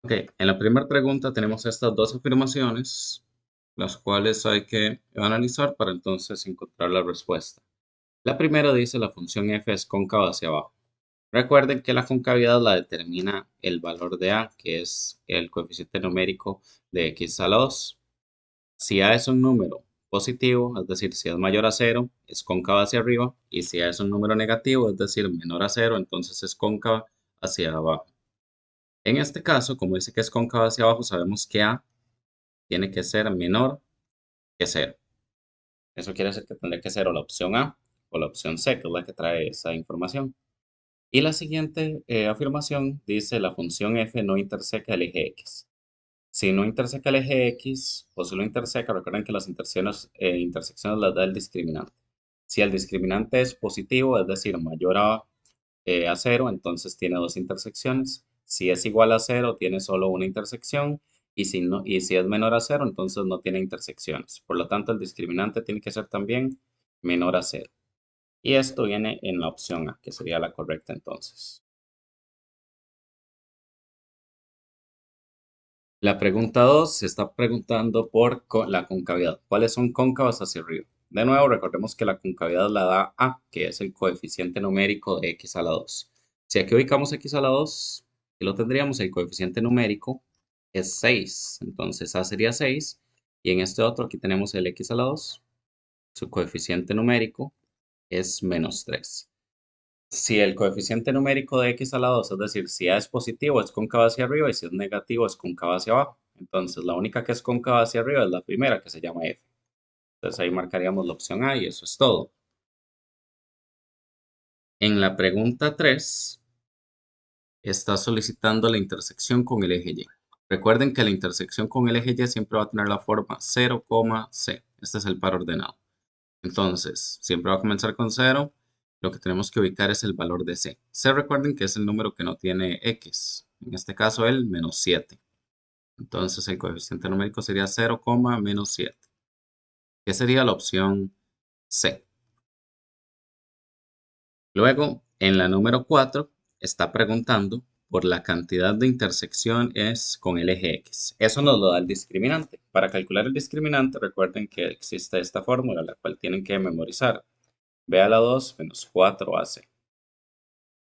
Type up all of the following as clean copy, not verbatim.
Ok, en la primera pregunta tenemos estas dos afirmaciones, las cuales hay que analizar para entonces encontrar la respuesta. La primera dice la función f es cóncava hacia abajo. Recuerden que la concavidad la determina el valor de a, que es el coeficiente numérico de x a la 2. Si a es un número positivo, es decir, si es mayor a cero, es cóncava hacia arriba, y si a es un número negativo, es decir, menor a cero, entonces es cóncava hacia abajo. En este caso, como dice que es cóncava hacia abajo, sabemos que a tiene que ser menor que cero. Eso quiere decir que tendría que ser o la opción A o la opción C, que es la que trae esa información. Y la siguiente afirmación dice la función f no interseca el eje x. Si no interseca el eje x o si lo interseca, recuerden que las intersecciones las da el discriminante. Si el discriminante es positivo, es decir, mayor a cero, entonces tiene dos intersecciones. Si es igual a cero, tiene solo una intersección. Y si es menor a cero, entonces no tiene intersecciones. Por lo tanto, el discriminante tiene que ser también menor a cero. Y esto viene en la opción A, que sería la correcta entonces. La pregunta 2 se está preguntando por la concavidad. ¿Cuáles son cóncavas hacia arriba? De nuevo, recordemos que la concavidad la da A, que es el coeficiente numérico de x a la 2. Si aquí ubicamos x a la 2, aquí lo tendríamos, el coeficiente numérico es 6. Entonces A sería 6. Y en este otro, aquí tenemos el x a la 2. Su coeficiente numérico es menos 3. Si el coeficiente numérico de x a la 2, es decir, si a es positivo, es cóncava hacia arriba y si es negativo, es cóncava hacia abajo. Entonces, la única que es cóncava hacia arriba es la primera, que se llama f. Entonces, ahí marcaríamos la opción A y eso es todo. En la pregunta 3, está solicitando la intersección con el eje Y. Recuerden que la intersección con el eje Y siempre va a tener la forma 0, C. Este es el par ordenado. Entonces, siempre va a comenzar con 0. Lo que tenemos que ubicar es el valor de C. C, recuerden que es el número que no tiene X. En este caso, el menos 7. Entonces, el coeficiente numérico sería 0, menos 7. Que sería la opción C. Luego, en la número 4, está preguntando por la cantidad de intersecciones con el eje X. Eso nos lo da el discriminante. Para calcular el discriminante, recuerden que existe esta fórmula, la cual tienen que memorizar. B a la 2 menos 4AC.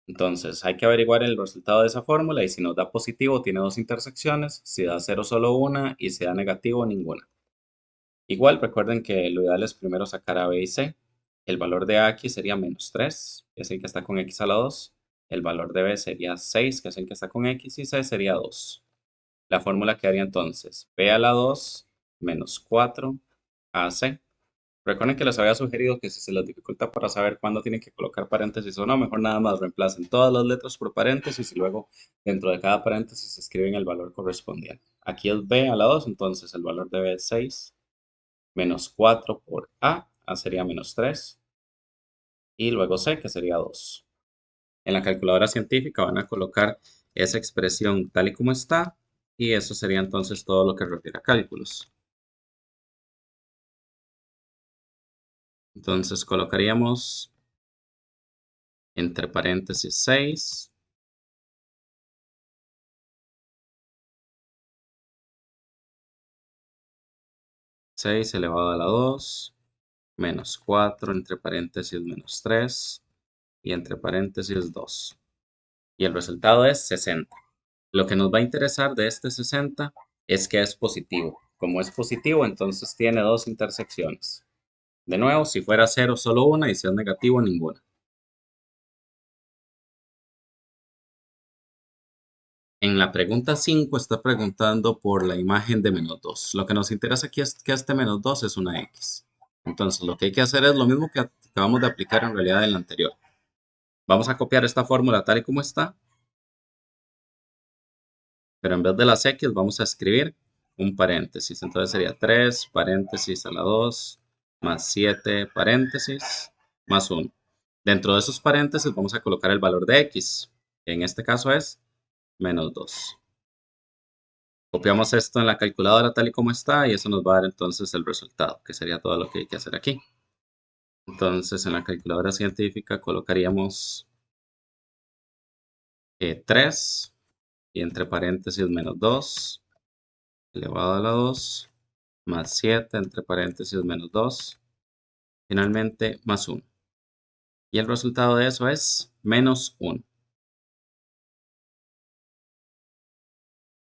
Entonces hay que averiguar el resultado de esa fórmula y si nos da positivo tiene dos intersecciones, si da cero solo una y si da negativo ninguna. Igual recuerden que lo ideal es primero sacar a B y C. El valor de A aquí sería menos 3, que es el que está con X a la 2. El valor de B sería 6, que es el que está con X, y C sería 2. La fórmula quedaría entonces B a la 2 menos 4AC. Recuerden que les había sugerido que si se les dificulta para saber cuándo tienen que colocar paréntesis o no, mejor nada más reemplacen todas las letras por paréntesis y luego dentro de cada paréntesis escriben el valor correspondiente. Aquí es b a la 2, entonces el valor de b es 6, menos 4 por a sería menos 3 y luego c, que sería 2. En la calculadora científica van a colocar esa expresión tal y como está y eso sería entonces todo lo que refiere a cálculos. Entonces colocaríamos entre paréntesis 6. 6 elevado a la 2, menos 4 entre paréntesis menos 3 y entre paréntesis 2. Y el resultado es 60. Lo que nos va a interesar de este 60 es que es positivo. Como es positivo, entonces tiene dos intersecciones. De nuevo, si fuera 0, solo una, y si es negativo, ninguna. En la pregunta 5 está preguntando por la imagen de menos 2. Lo que nos interesa aquí es que este menos 2 es una X. Entonces, lo que hay que hacer es lo mismo que acabamos de aplicar en realidad en la anterior. Vamos a copiar esta fórmula tal y como está, pero en vez de las X vamos a escribir un paréntesis. Entonces sería 3 paréntesis a la 2 más 7 paréntesis más 1. Dentro de esos paréntesis vamos a colocar el valor de X, que en este caso es menos 2. Copiamos esto en la calculadora tal y como está y eso nos va a dar entonces el resultado, que sería todo lo que hay que hacer aquí. Entonces en la calculadora científica colocaríamos 3 y entre paréntesis menos 2 elevado a la 2 más 7 entre paréntesis menos 2, finalmente más 1. Y el resultado de eso es menos 1.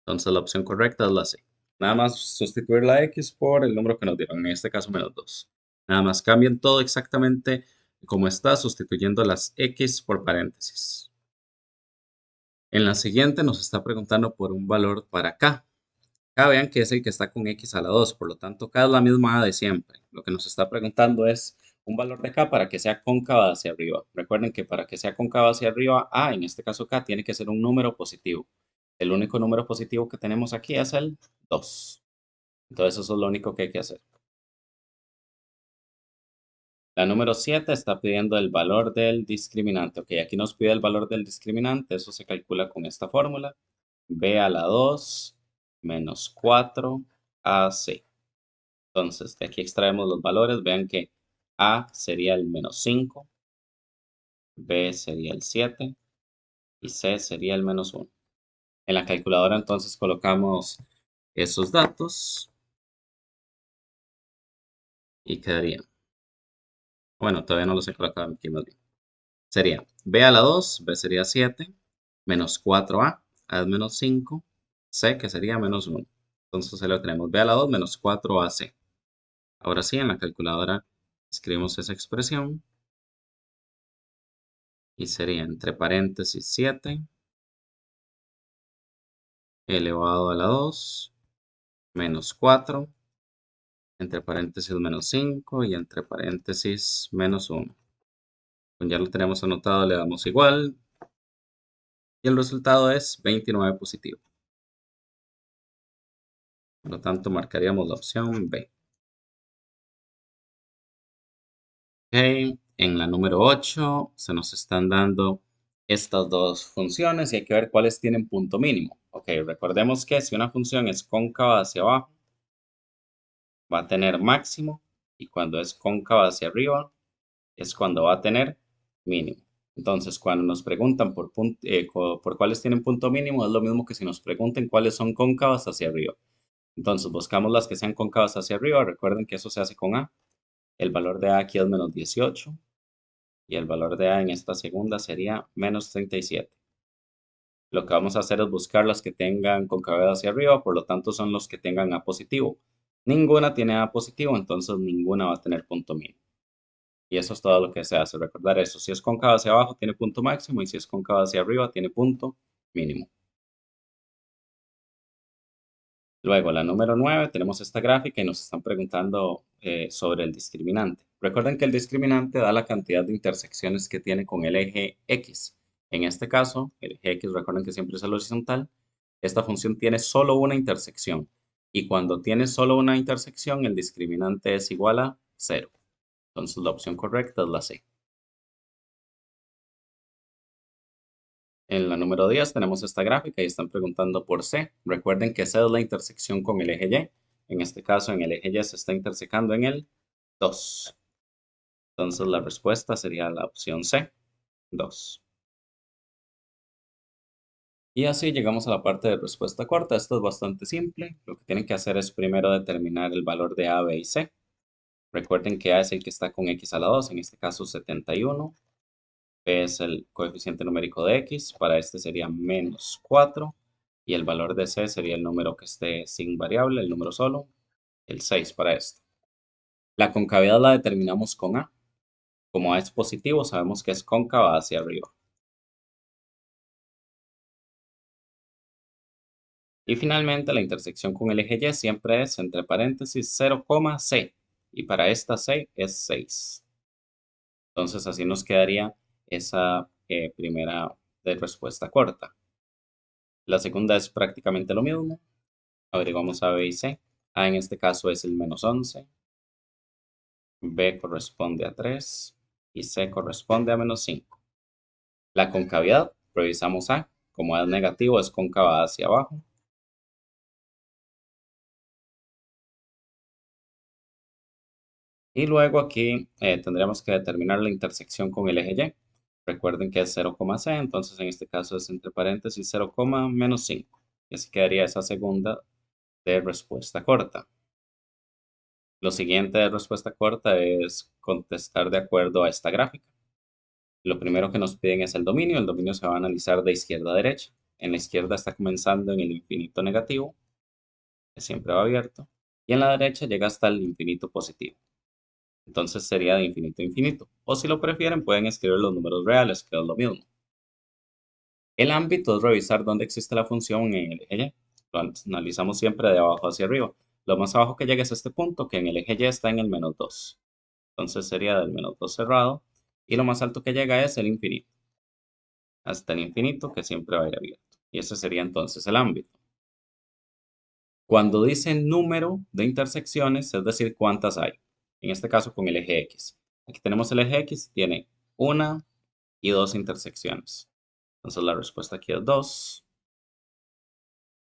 Entonces la opción correcta es la C. Nada más sustituir la X por el número que nos dieron, en este caso menos 2. Nada más cambien todo exactamente como está, sustituyendo las X por paréntesis. En la siguiente nos está preguntando por un valor para K. K vean que es el que está con X a la 2, por lo tanto K es la misma A de siempre. Lo que nos está preguntando es un valor de K para que sea cóncava hacia arriba. Recuerden que para que sea cóncava hacia arriba, A, en este caso K, tiene que ser un número positivo. El único número positivo que tenemos aquí es el 2. Entonces eso es lo único que hay que hacer. La número 7 está pidiendo el valor del discriminante. Ok, aquí nos pide el valor del discriminante. Eso se calcula con esta fórmula. B a la 2 menos 4AC. Entonces, de aquí extraemos los valores. Vean que A sería el menos 5, B sería el 7 y C sería el menos 1. En la calculadora entonces colocamos esos datos y quedaría. Bueno, todavía no los he colocado aquí más bien. Sería B a la 2, B sería 7, menos 4A, A es menos 5, C que sería menos 1. Entonces ahí lo tenemos, B a la 2 menos 4AC. Ahora sí, en la calculadora escribimos esa expresión y sería entre paréntesis 7 elevado a la 2 menos 4 entre paréntesis menos 5 y entre paréntesis menos 1. Ya lo tenemos anotado, le damos igual y el resultado es 29 positivo. Por lo tanto, marcaríamos la opción B. Ok, en la número 8 se nos están dando estas dos funciones y hay que ver cuáles tienen punto mínimo. Ok, recordemos que si una función es cóncava hacia abajo, va a tener máximo y cuando es cóncava hacia arriba, es cuando va a tener mínimo. Entonces, cuando nos preguntan por cuáles tienen punto mínimo, es lo mismo que si nos pregunten cuáles son cóncavas hacia arriba. Entonces, buscamos las que sean cóncavas hacia arriba. Recuerden que eso se hace con A. El valor de A aquí es menos 18 y el valor de A en esta segunda sería menos 37. Lo que vamos a hacer es buscar las que tengan concavidad hacia arriba, por lo tanto son los que tengan A positivo. Ninguna tiene A positivo, entonces ninguna va a tener punto mínimo. Y eso es todo lo que se hace, recordar eso. Si es cóncava hacia abajo, tiene punto máximo y si es cóncava hacia arriba, tiene punto mínimo. Luego, la número 9, tenemos esta gráfica y nos están preguntando sobre el discriminante. Recuerden que el discriminante da la cantidad de intersecciones que tiene con el eje X. En este caso, el eje X, recuerden que siempre es el horizontal. Esta función tiene solo una intersección. Y cuando tiene solo una intersección, el discriminante es igual a 0. Entonces, la opción correcta es la C. En la número 10 tenemos esta gráfica y están preguntando por C. Recuerden que C es la intersección con el eje Y. En este caso, en el eje Y se está intersecando en el 2. Entonces, la respuesta sería la opción C, 2. Y así llegamos a la parte de respuesta corta. Esto es bastante simple. Lo que tienen que hacer es primero determinar el valor de A, B y C. Recuerden que A es el que está con X a la 2, en este caso 71. B es el coeficiente numérico de X, para este sería menos 4. Y el valor de C sería el número que esté sin variable, el número solo, el 6 para esto. La concavidad la determinamos con A. Como A es positivo, sabemos que es cóncava hacia arriba. Y finalmente, la intersección con el eje Y siempre es entre paréntesis 0, C. Y para esta C es 6. Entonces así nos quedaría esa primera de respuesta corta. La segunda es prácticamente lo mismo. Averiguamos A, B y C. A en este caso es el menos 11. B corresponde a 3 y C corresponde a menos 5. La concavidad, revisamos A. Como A es negativo, es cóncava hacia abajo. Y luego aquí tendríamos que determinar la intersección con el eje Y. Recuerden que es 0,c, entonces en este caso es entre paréntesis 0, menos 5. Y así quedaría esa segunda de respuesta corta. Lo siguiente de respuesta corta es contestar de acuerdo a esta gráfica. Lo primero que nos piden es el dominio. El dominio se va a analizar de izquierda a derecha. En la izquierda está comenzando en el infinito negativo, que siempre va abierto. Y en la derecha llega hasta el infinito positivo. Entonces sería de infinito a infinito. O si lo prefieren, pueden escribir los números reales, que es lo mismo. El ámbito es revisar dónde existe la función en el eje Y. Lo analizamos siempre de abajo hacia arriba. Lo más abajo que llega es este punto, que en el eje Y está en el menos 2. Entonces sería del menos 2 cerrado. Y lo más alto que llega es el infinito. Hasta el infinito, que siempre va a ir abierto. Y ese sería entonces el ámbito. Cuando dice número de intersecciones, es decir, cuántas hay. En este caso con el eje X. Aquí tenemos el eje X, tiene una y dos intersecciones. Entonces la respuesta aquí es 2.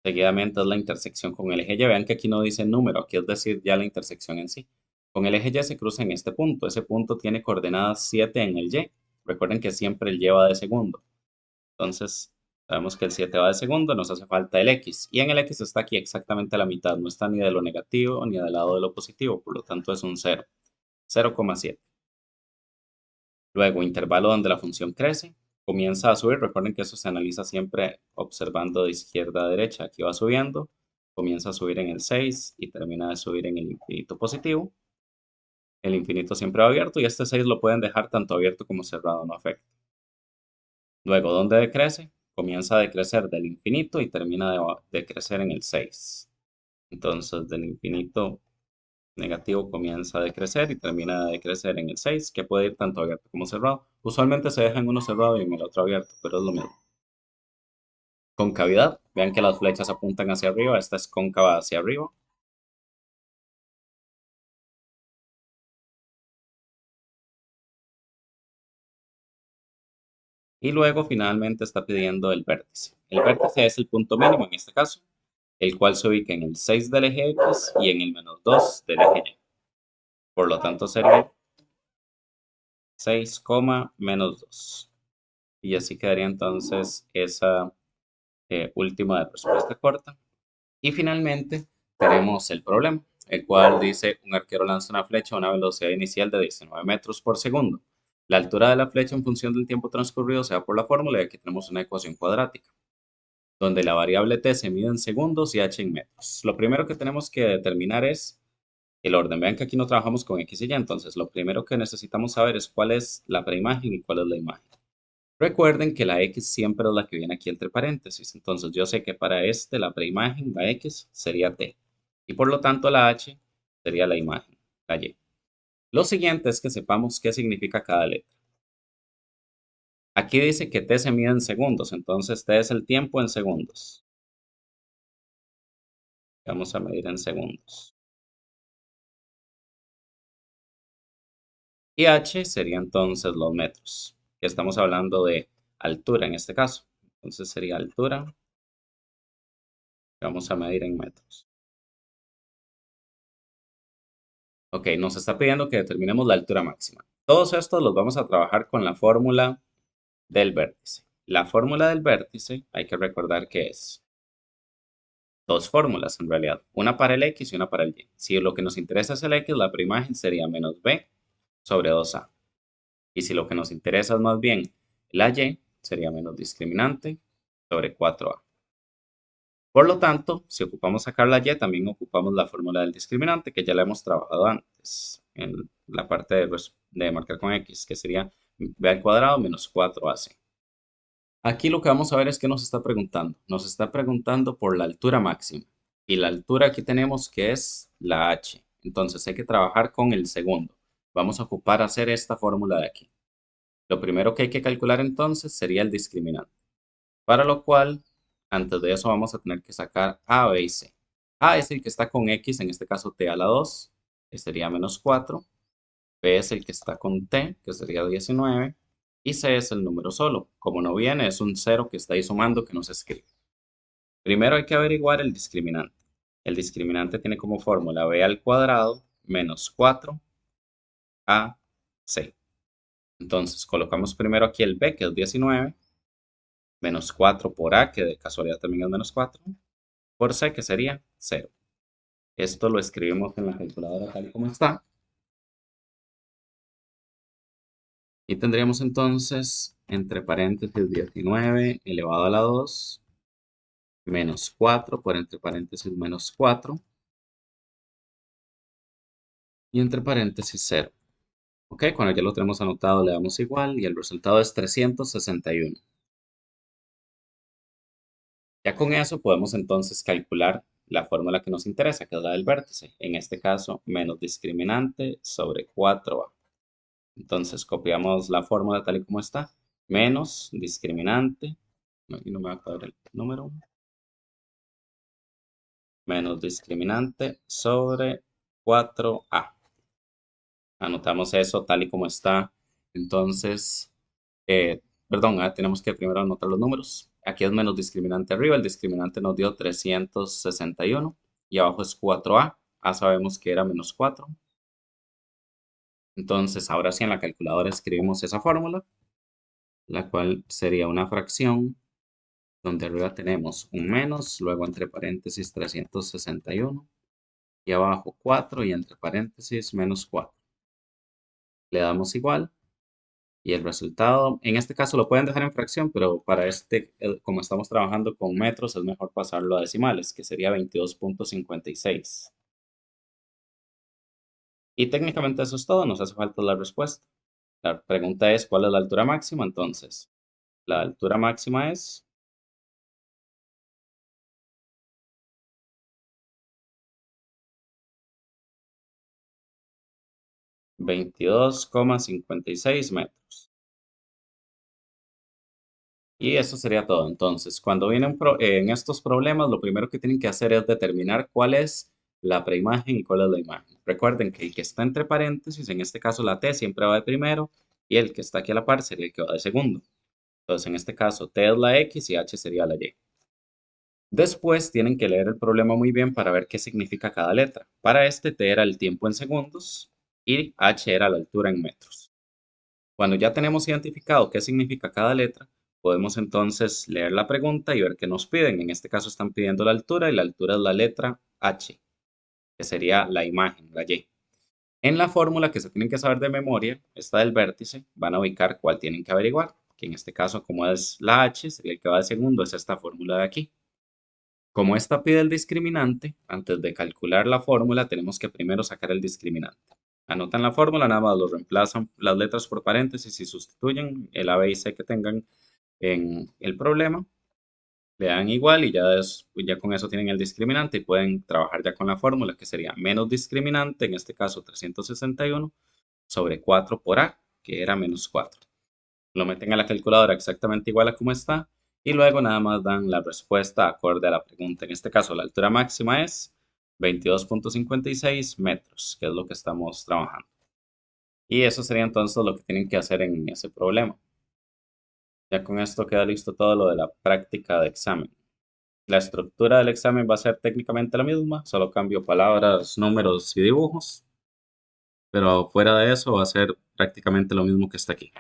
Seguidamente es la intersección con el eje Y. Vean que aquí no dice número, aquí es decir ya la intersección en sí. Con el eje Y se cruza en este punto. Ese punto tiene coordenadas 7 en el Y. Recuerden que siempre el Y va de segundo. Entonces, sabemos que el 7 va de segundo, nos hace falta el X. Y en el X está aquí exactamente a la mitad. No está ni de lo negativo ni del lado de lo positivo. Por lo tanto, es un 0. 0,7. Luego, intervalo donde la función crece. Comienza a subir. Recuerden que eso se analiza siempre observando de izquierda a derecha. Aquí va subiendo. Comienza a subir en el 6 y termina de subir en el infinito positivo. El infinito siempre va abierto y este 6 lo pueden dejar tanto abierto como cerrado, no afecta. Luego, ¿dónde decrece? Comienza a decrecer del infinito y termina de crecer en el 6. Entonces, del infinito negativo comienza a decrecer y termina de decrecer en el 6, que puede ir tanto abierto como cerrado. Usualmente se deja en uno cerrado y en el otro abierto, pero es lo mismo. Concavidad, vean que las flechas apuntan hacia arriba, esta es cóncava hacia arriba. Y luego finalmente está pidiendo el vértice. El vértice es el punto mínimo en este caso, el cual se ubica en el 6 del eje X y en el menos 2 del eje Y. Por lo tanto sería 6, menos 2. Y así quedaría entonces esa última de respuesta corta. Y finalmente tenemos el problema, el cual dice un arquero lanza una flecha a una velocidad inicial de 19 metros por segundo. La altura de la flecha en función del tiempo transcurrido se da por la fórmula y aquí tenemos una ecuación cuadrática, donde la variable t se mide en segundos y h en metros. Lo primero que tenemos que determinar es el orden. Vean que aquí no trabajamos con X y Y, entonces lo primero que necesitamos saber es cuál es la preimagen y cuál es la imagen. Recuerden que la X siempre es la que viene aquí entre paréntesis, entonces yo sé que para la preimagen, la X, sería T. Y por lo tanto la H sería la imagen, la Y. Lo siguiente es que sepamos qué significa cada letra. Aquí dice que T se mide en segundos, entonces T es el tiempo en segundos. Vamos a medir en segundos. Y H sería entonces los metros, que estamos hablando de altura en este caso. Entonces sería altura, que vamos a medir en metros. Ok, nos está pidiendo que determinemos la altura máxima. Todos estos los vamos a trabajar con la fórmula del vértice. La fórmula del vértice hay que recordar que es dos fórmulas en realidad, una para el X y una para el Y. Si lo que nos interesa es el X, la preimagen sería menos B sobre 2A. Y si lo que nos interesa es más bien la Y, sería menos discriminante sobre 4A. Por lo tanto, si ocupamos sacar la Y, también ocupamos la fórmula del discriminante, que ya la hemos trabajado antes, en la parte de marcar con X, que sería B al cuadrado menos 4AC. Aquí lo que vamos a ver es que nos está preguntando. Nos está preguntando por la altura máxima. Y la altura aquí tenemos que es la H. Entonces hay que trabajar con el segundo. Vamos a ocupar hacer esta fórmula de aquí. Lo primero que hay que calcular entonces sería el discriminante. Para lo cual, antes de eso vamos a tener que sacar A, B y C. A es el que está con X, en este caso T a la 2, que sería menos 4. B es el que está con T, que sería 19. Y C es el número solo. Como no viene, es un 0 que está ahí sumando que no se escribe. Primero hay que averiguar el discriminante. El discriminante tiene como fórmula B al cuadrado menos 4AC. Entonces colocamos primero aquí el b, que es 19, menos 4 por a, que de casualidad también es menos 4, por c, que sería 0. Esto lo escribimos en la calculadora tal y como está. Y tendríamos entonces entre paréntesis 19 elevado a la 2 menos 4 por entre paréntesis menos 4 y entre paréntesis 0. Ok, cuando ya lo tenemos anotado le damos igual y el resultado es 361. Ya con eso podemos entonces calcular la fórmula que nos interesa, que es la del vértice. En este caso, menos discriminante sobre 4a. Entonces copiamos la fórmula tal y como está. Menos discriminante. Aquí no me va a caber el número. Menos discriminante sobre 4a. Anotamos eso tal y como está. Entonces, perdón, tenemos que primero anotar los números. Aquí es menos discriminante arriba. El discriminante nos dio 361 y abajo es 4a. A sabemos que era menos 4. Entonces, ahora sí en la calculadora escribimos esa fórmula, la cual sería una fracción donde arriba tenemos un menos, luego entre paréntesis 361 y abajo 4 y entre paréntesis menos 4. Le damos igual y el resultado, en este caso lo pueden dejar en fracción, pero para este, como estamos trabajando con metros, es mejor pasarlo a decimales, que sería 22.56. Y técnicamente eso es todo, nos hace falta la respuesta. La pregunta es, ¿cuál es la altura máxima? Entonces, la altura máxima es 22,56 metros. Y eso sería todo. Entonces, cuando vienen en estos problemas, lo primero que tienen que hacer es determinar cuál es la preimagen y cuál es la imagen. Recuerden que el que está entre paréntesis, en este caso la T, siempre va de primero y el que está aquí a la par sería el que va de segundo. Entonces, en este caso, T es la X y H sería la Y. Después tienen que leer el problema muy bien para ver qué significa cada letra. Para este, T era el tiempo en segundos y H era la altura en metros. Cuando ya tenemos identificado qué significa cada letra, podemos entonces leer la pregunta y ver qué nos piden. En este caso están pidiendo la altura y la altura es la letra H, que sería la imagen, la Y. En la fórmula que se tienen que saber de memoria, esta del vértice, van a ubicar cuál tienen que averiguar, que en este caso como es la H, sería el que va de segundo, es esta fórmula de aquí. Como esta pide el discriminante, antes de calcular la fórmula tenemos que primero sacar el discriminante. Anotan la fórmula, nada más lo reemplazan las letras por paréntesis y sustituyen el A, B y C que tengan en el problema. Le dan igual y ya con eso tienen el discriminante y pueden trabajar ya con la fórmula que sería menos discriminante, en este caso 361, sobre 4 por A, que era menos 4. Lo meten a la calculadora exactamente igual a como está y luego nada más dan la respuesta acorde a la pregunta. En este caso, la altura máxima es 22.56 metros, que es lo que estamos trabajando. Y eso sería entonces lo que tienen que hacer en ese problema. Ya con esto queda listo todo lo de la práctica de examen. La estructura del examen va a ser técnicamente la misma, solo cambio palabras, números y dibujos, pero fuera de eso va a ser prácticamente lo mismo que está aquí.